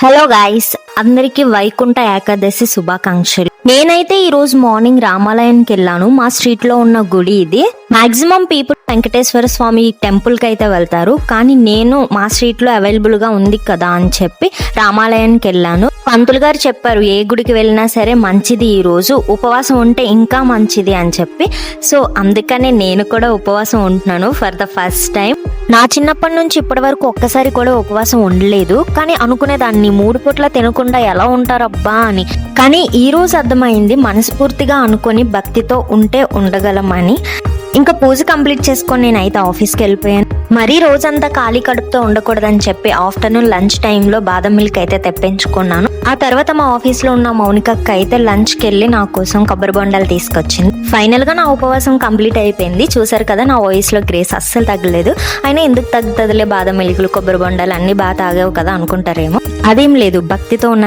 Hello guys, అందరికి వైకుంఠ ఏకాదశి శుభాకాంక్షలు. నేనైతే ఈ రోజు మార్నింగ్ రామాలయానికి వెళ్ళాను. మా స్ట్రీట్ లో ఉన్న గుడి ఇది. మాక్సిమం పీపుల్ వెంకటేశ్వర స్వామి టెంపుల్ కి అయితే వెళ్తారు, కానీ నేను మా స్ట్రీట్ లో అవైలబుల్ గా ఉంది కదా అని చెప్పి రామాలయానికి వెళ్ళాను. పంతులు గారు చెప్పారు ఏ గుడికి వెళ్ళినా సరే మంచిది, ఈ రోజు ఉపవాసం ఉంటే ఇంకా మంచిది అని చెప్పి. సో అందుకనే నేను కూడా ఉపవాసం ఉంటున్నాను ఫర్ ద ఫస్ట్ టైం. నా చిన్నప్పటి నుంచి ఇప్పటి వరకు ఒక్కసారి కూడా ఉపవాసం ఉండలేదు, కానీ అనుకునేదాన్ని 3 పూట్ల తినకుండా ఎలా ఉంటారబ్బా అని. కానీ ఈ రోజు అర్థమైంది, మనస్ఫూర్తిగా అనుకొని భక్తితో ఉంటే ఉండగలమని. ఇంకా పూజ కంప్లీట్ చేసుకొని నేనైతే ఆఫీస్కి వెళ్ళిపోయాను. మరీ రోజంతా ఖాళీ కడుపుతో ఉండకూడదని చెప్పి ఆఫ్టర్నూన్ లంచ్ టైంలో బాదం మిల్క్ అయితే తెప్పించుకున్నాను. ఆ తర్వాత మా ఆఫీస్లో ఉన్న మౌనికక్క అయితే లంచ్కి వెళ్ళి నా కోసం కొబ్బరి బొండాలు తీసుకొచ్చింది. ఫైనల్ గా నా ఉపవాసం కంప్లీట్ అయిపోయింది. చూసారు కదా, నా వాయిస్ లో గ్రేస్ అస్సలు తగ్గలేదు. అయినా ఎందుకు తగ్గుతుందిలే, బాదం మిల్కులు కొబ్బరి బొండాలు అన్ని బాగా తాగావు కదా అనుకుంటారేమో. అదేం లేదు, భక్తితో ఉన్న